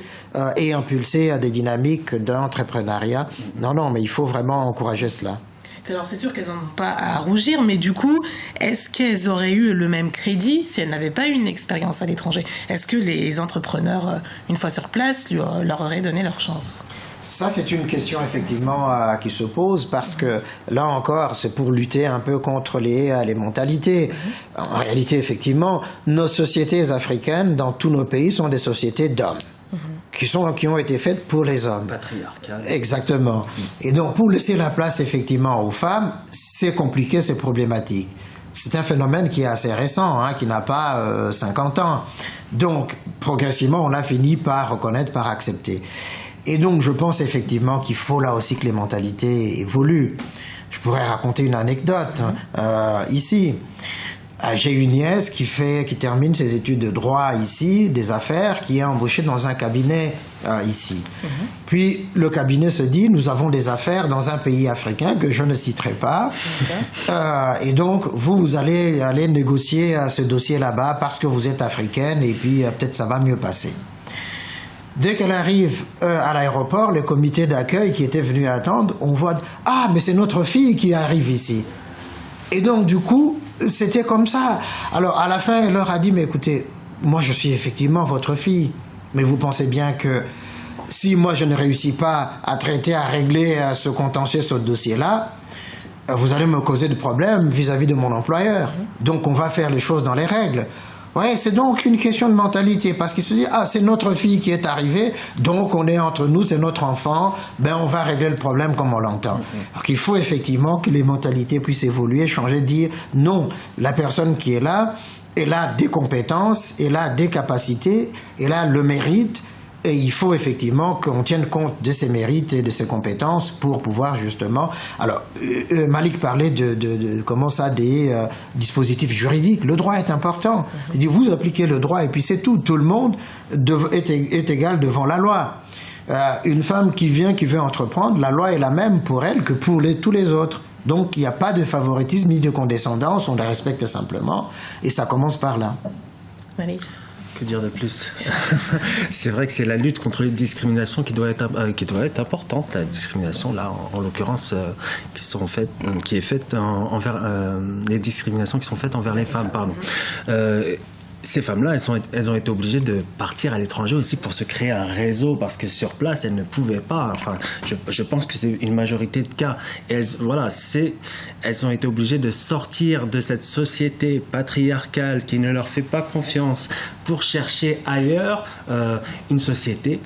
et impulser des dynamiques d'entrepreneuriat. Non, mais il faut vraiment encourager cela. Alors c'est sûr qu'elles n'ont pas à rougir, mais du coup, est-ce qu'elles auraient eu le même crédit si elles n'avaient pas eu une expérience à l'étranger? Est-ce que les entrepreneurs, une fois sur place, leur auraient donné leur chance? Ça, c'est une question effectivement qui se pose parce que là encore, c'est pour lutter un peu contre les mentalités. En réalité, effectivement, nos sociétés africaines, dans tous nos pays, sont des sociétés d'hommes. Qui ont été faites pour les hommes. Patriarcal. Exactement. Et donc, pour laisser la place effectivement aux femmes, c'est compliqué, c'est problématique. C'est un phénomène qui est assez récent, qui n'a pas 50 ans. Donc, progressivement, on a fini par reconnaître, par accepter. Et donc, je pense effectivement qu'il faut là aussi que les mentalités évoluent. Je pourrais raconter une anecdote ici. J'ai une nièce qui termine ses études de droit ici, des affaires, qui est embauchée dans un cabinet ici. Puis le cabinet se dit, nous avons des affaires dans un pays africain que je ne citerai pas. Et donc, vous allez aller négocier ce dossier là-bas parce que vous êtes africaine et puis peut-être ça va mieux passer. Dès qu'elle arrive à l'aéroport, le comité d'accueil qui était venu attendre, on voit « Ah, mais c'est notre fille qui arrive ici !» Et donc, du coup, c'était comme ça. Alors, à la fin, elle leur a dit, mais écoutez, moi, je suis effectivement votre fille. Mais vous pensez bien que si moi, je ne réussis pas à traiter, à régler ce contentieux, ce dossier-là, vous allez me causer de problèmes vis-à-vis de mon employeur. Donc, on va faire les choses dans les règles. Ouais, c'est donc une question de mentalité, parce qu'il se dit, ah, c'est notre fille qui est arrivée, donc on est entre nous, c'est notre enfant, ben on va régler le problème comme on l'entend. Donc il faut effectivement que les mentalités puissent évoluer, changer, dire, non, la personne qui est là, elle a des compétences, elle a des capacités, elle a le mérite, et il faut effectivement qu'on tienne compte de ses mérites et de ses compétences pour pouvoir justement... Alors, Malik parlait de comment ça, des dispositifs juridiques. Le droit est important. Il dit, vous appliquez le droit et puis c'est tout. Tout le monde est égal devant la loi. Une femme qui veut entreprendre, la loi est la même pour elle que pour tous les autres. Donc, il n'y a pas de favoritisme ni de condescendance, on la respecte simplement. Et ça commence par là. Malik. Que dire de plus? C'est vrai que c'est la lutte contre les discriminations qui doit être importante. La discrimination, là, en l'occurrence, qui est faite envers les discriminations qui sont faites envers les femmes, pardon. Ces femmes-là, elles ont été obligées de partir à l'étranger aussi pour se créer un réseau, parce que sur place, elles ne pouvaient pas. Enfin, je pense que c'est une majorité de cas. Elles ont été obligées de sortir de cette société patriarcale qui ne leur fait pas confiance pour chercher ailleurs une société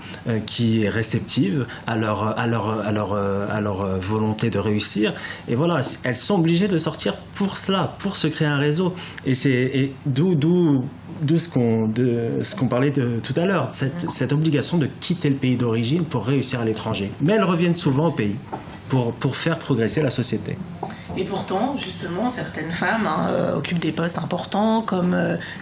qui est réceptive à leur volonté de réussir. Et voilà, elles sont obligées de sortir pour cela, pour se créer un réseau. Et d'où ce qu'on parlait tout à l'heure, cette obligation de quitter le pays d'origine pour réussir à l'étranger. Mais elles reviennent souvent au pays pour faire progresser la société. Et pourtant, justement, certaines femmes occupent des postes importants, comme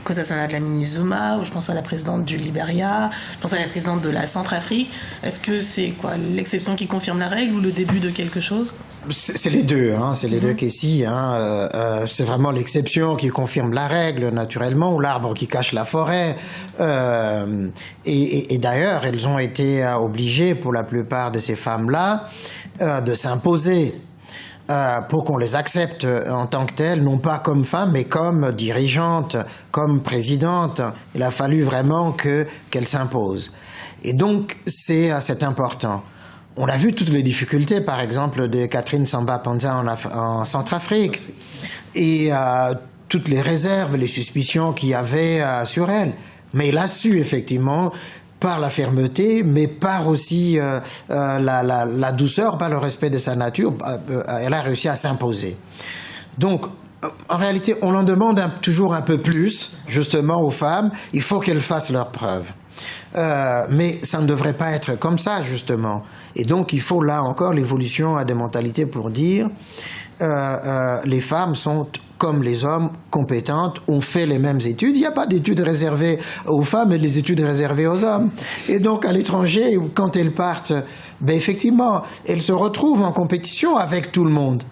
Nkosazana Dlamini Zuma, ou je pense à la présidente du Libéria, je pense à la présidente de la Centrafrique. Est-ce que c'est quoi, l'exception qui confirme la règle ou le début de quelque chose? C'est les deux, c'est les deux qu'ici. C'est vraiment l'exception qui confirme la règle, naturellement, ou l'arbre qui cache la forêt. Et d'ailleurs, elles ont été obligées, pour la plupart de ces femmes-là, de s'imposer pour qu'on les accepte en tant que telles, non pas comme femmes, mais comme dirigeantes, comme présidentes. Il a fallu vraiment qu'elles s'imposent. Et donc, c'est important. On a vu toutes les difficultés, par exemple, de Catherine Samba-Panza en Centrafrique, et toutes les réserves, les suspicions qu'il y avait sur elle. Mais il a su, effectivement, par la fermeté, mais par aussi la douceur, par le respect de sa nature, elle a réussi à s'imposer. Donc, en réalité, on en demande toujours un peu plus, justement, aux femmes. Il faut qu'elles fassent leurs preuves. Mais ça ne devrait pas être comme ça, justement. Et donc, il faut là encore l'évolution des mentalités pour dire les femmes sont comme les hommes, compétentes, ont fait les mêmes études. Il n'y a pas d'études réservées aux femmes et des études réservées aux hommes. Et donc, à l'étranger, quand elles partent, effectivement, elles se retrouvent en compétition avec tout le monde.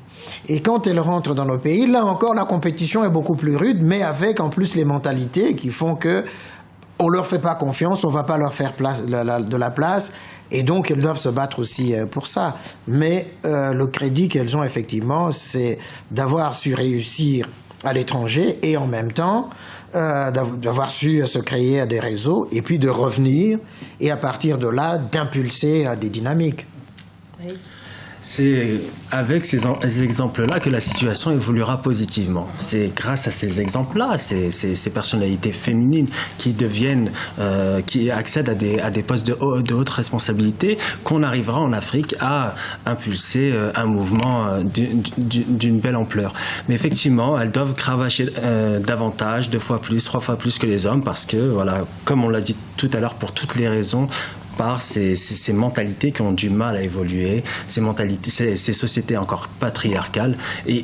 Et quand elles rentrent dans nos pays, là encore, la compétition est beaucoup plus rude, mais avec en plus les mentalités qui font que on leur fait pas confiance, on va pas leur faire de la place, et donc elles doivent se battre aussi pour ça. Mais le crédit qu'elles ont effectivement, c'est d'avoir su réussir à l'étranger et en même temps d'avoir su se créer des réseaux et puis de revenir et à partir de là d'impulser des dynamiques. Oui. C'est avec ces exemples-là que la situation évoluera positivement. C'est grâce à ces exemples-là, ces personnalités féminines qui accèdent à des postes de haute responsabilité, qu'on arrivera en Afrique à impulser un mouvement d'une belle ampleur. Mais effectivement, elles doivent cravacher davantage, 2 fois plus, 3 fois plus que les hommes, parce que, voilà, comme on l'a dit tout à l'heure, pour toutes les raisons, par ces mentalités qui ont du mal à évoluer, ces sociétés encore patriarcales. Et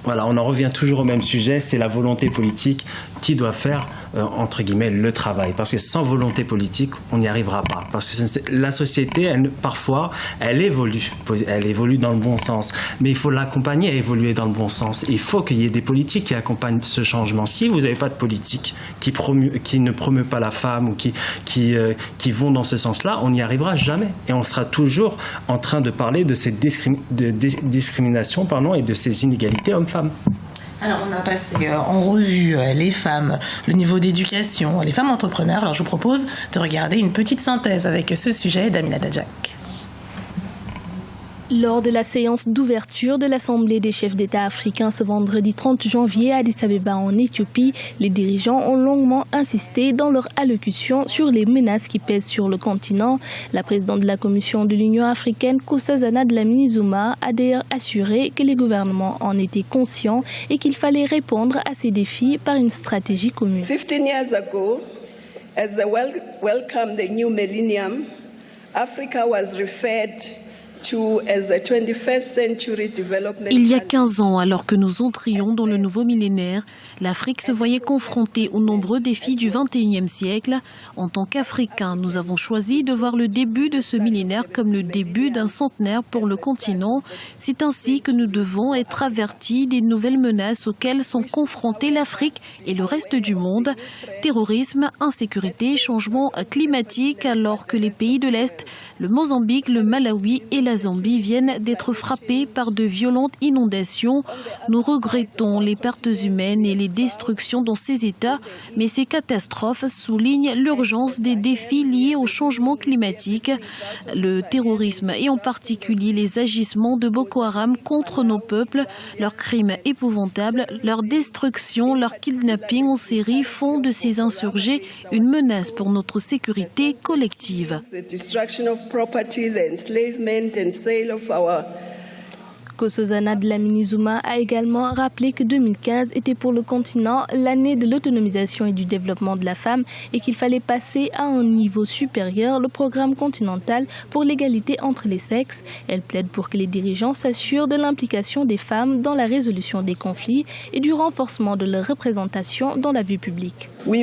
voilà, on en revient toujours au même sujet, c'est la volonté politique qui doit faire, entre guillemets, le travail. Parce que sans volonté politique, on n'y arrivera pas. Parce que la société, parfois, elle évolue dans le bon sens. Mais il faut l'accompagner à évoluer dans le bon sens. Il faut qu'il y ait des politiques qui accompagnent ce changement. Si vous n'avez pas de politique qui ne promeut pas la femme ou qui vont dans ce sens-là, on n'y arrivera jamais. Et on sera toujours en train de parler de ces discriminations et de ces inégalités hommes-femmes. Alors on a passé en revue les femmes, le niveau d'éducation, les femmes entrepreneurs. Alors je vous propose de regarder une petite synthèse avec ce sujet d'Amina Dajak. Lors de la séance d'ouverture de l'Assemblée des chefs d'État africains ce vendredi 30 janvier à Addis Abeba en Éthiopie, les dirigeants ont longuement insisté dans leur allocution sur les menaces qui pèsent sur le continent. La présidente de la Commission de l'Union africaine, Nkosazana Dlamini-Zuma, a d'ailleurs assuré que les gouvernements en étaient conscients et qu'il fallait répondre à ces défis par une stratégie commune. 15 years ago, as the world welcomed the new millennium, Africa was referred Il y a 15 ans, alors que nous entrions dans le nouveau millénaire, l'Afrique se voyait confrontée aux nombreux défis du XXIe siècle. En tant qu'Africains, nous avons choisi de voir le début de ce millénaire comme le début d'un centenaire pour le continent. C'est ainsi que nous devons être avertis des nouvelles menaces auxquelles sont confrontés l'Afrique et le reste du monde. Terrorisme, insécurité, changement climatique, alors que les pays de l'Est, le Mozambique, le Malawi et la Zambie viennent d'être frappés par de violentes inondations. Nous regrettons les pertes humaines et les destructions dans ces États, mais ces catastrophes soulignent l'urgence des défis liés au changement climatique. Le terrorisme et en particulier les agissements de Boko Haram contre nos peuples, leurs crimes épouvantables, leur destruction, leur kidnapping en série font de ces insurgés une menace pour notre sécurité collective. Nkosazana Dlamini-Zuma a également rappelé que 2015 était pour le continent l'année de l'autonomisation et du développement de la femme et qu'il fallait passer à un niveau supérieur le programme continental pour l'égalité entre les sexes. Elle plaide pour que les dirigeants s'assurent de l'implication des femmes dans la résolution des conflits et du renforcement de leur représentation dans la vie publique. Nous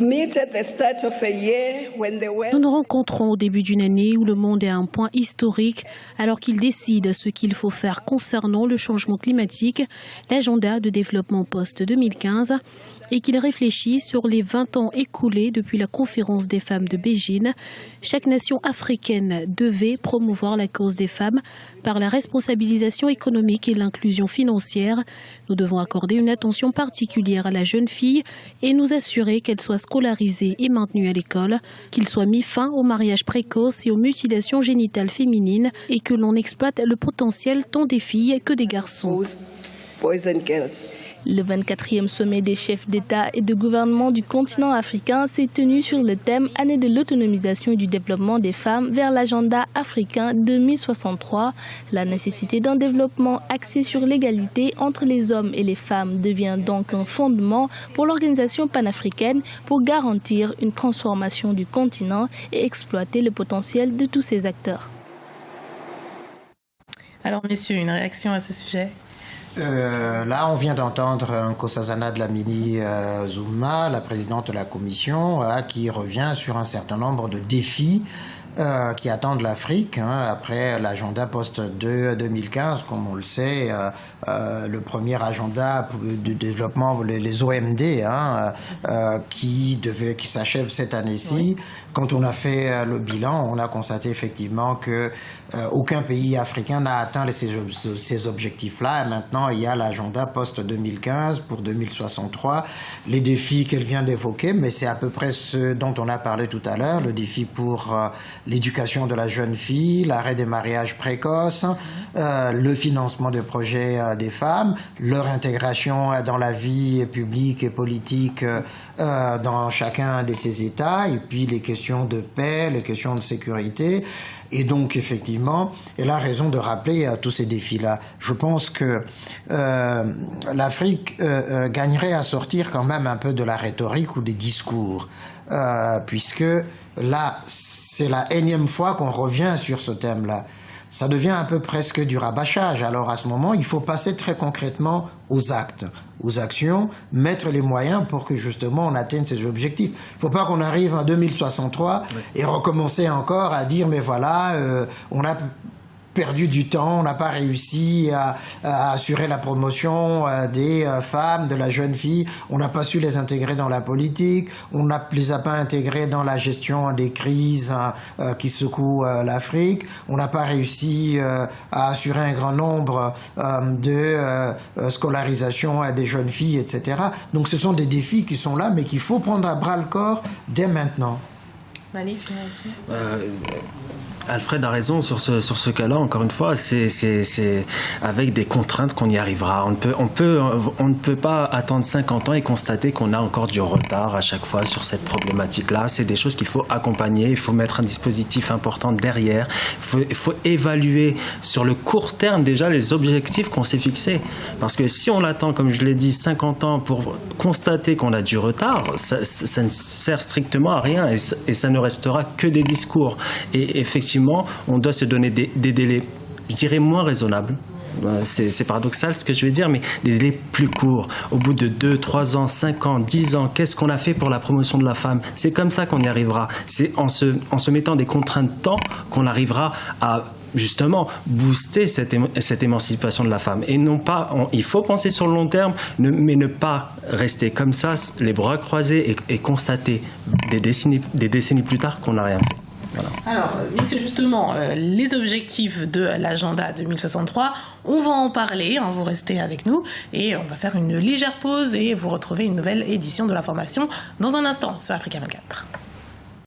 nous rencontrons au début d'une année où le monde est à un point historique alors qu'il décide ce qu'il faut faire concernant le changement climatique, l'agenda de développement post-2015 et qu'il réfléchit sur les 20 ans écoulés depuis la conférence des femmes de Beijing. Chaque nation africaine devait promouvoir la cause des femmes par la responsabilisation économique et l'inclusion financière. Nous devons accorder une attention particulière à la jeune fille et nous assurer qu'elle soit scolarisée et maintenue à l'école, qu'il soit mis fin au mariage précoce et aux mutilations génitales féminines et que l'on exploite le potentiel tant des filles que des garçons. Le 24e sommet des chefs d'État et de gouvernement du continent africain s'est tenu sur le thème « Année de l'autonomisation et du développement des femmes vers l'agenda africain 2063 ». La nécessité d'un développement axé sur l'égalité entre les hommes et les femmes devient donc un fondement pour l'organisation panafricaine pour garantir une transformation du continent et exploiter le potentiel de tous ses acteurs. Alors messieurs, une réaction à ce sujet ? Là, on vient d'entendre Nkosazana Dlamini-Zuma, la présidente de la Commission, qui revient sur un certain nombre de défis qui attendent l'Afrique après l'agenda post-2015, comme on le sait, le premier agenda de développement, les OMD, qui s'achève cette année-ci. Oui. Quand on a fait le bilan, on a constaté effectivement que aucun pays africain n'a atteint ces objectifs-là. Et maintenant, il y a l'agenda post-2015 pour 2063, les défis qu'elle vient d'évoquer, mais c'est à peu près ce dont on a parlé tout à l'heure, le défi pour l'éducation de la jeune fille, l'arrêt des mariages précoces, le financement des projets des femmes, leur intégration dans la vie publique et politique dans chacun de ces États, et puis les questions de paix, les questions de sécurité. Et donc, effectivement, elle a raison de rappeler tous ces défis-là. Je pense que l'Afrique gagnerait à sortir quand même un peu de la rhétorique ou des discours, puisque là, c'est la énième fois qu'on revient sur ce thème-là. Ça devient un peu presque du rabâchage. Alors à ce moment, il faut passer très concrètement aux actes, aux actions, mettre les moyens pour que justement on atteigne ces objectifs. Il ne faut pas qu'on arrive en 2063 et recommencer encore à dire mais voilà, on a perdu du temps, on n'a pas réussi à assurer la promotion des femmes, de la jeune fille, on n'a pas su les intégrer dans la politique, on ne les a pas intégrés dans la gestion des crises qui secouent l'Afrique, on n'a pas réussi à assurer un grand nombre de scolarisation des jeunes filles, etc. Donc ce sont des défis qui sont là, mais qu'il faut prendre à bras le corps dès maintenant. Alfred a raison sur ce cas-là. Encore une fois, c'est avec des contraintes qu'on y arrivera. On ne peut pas attendre 50 ans et constater qu'on a encore du retard à chaque fois sur cette problématique-là. C'est des choses qu'il faut accompagner. Il faut mettre un dispositif important derrière. Il faut évaluer sur le court terme déjà les objectifs qu'on s'est fixés. Parce que si on attend, comme je l'ai dit, 50 ans pour constater qu'on a du retard, ça ne sert strictement à rien et ça ne restera que des discours. Et effectivement, on doit se donner des délais, je dirais, moins raisonnables. C'est paradoxal ce que je vais dire, mais des délais plus courts. Au bout de 2, 3 ans, 5 ans, 10 ans, qu'est-ce qu'on a fait pour la promotion de la femme? C'est comme ça qu'on y arrivera. C'est en se mettant des contraintes de temps qu'on arrivera à justement booster cette émancipation de la femme. Et non pas, il faut penser sur le long terme, mais ne pas rester comme ça, les bras croisés et constater des décennies plus tard qu'on n'a rien fait. Voilà. Alors, c'est justement les objectifs de l'agenda 2063. On va en parler, vous restez avec nous et on va faire une légère pause et vous retrouvez une nouvelle édition de l'information dans un instant sur Africa 24.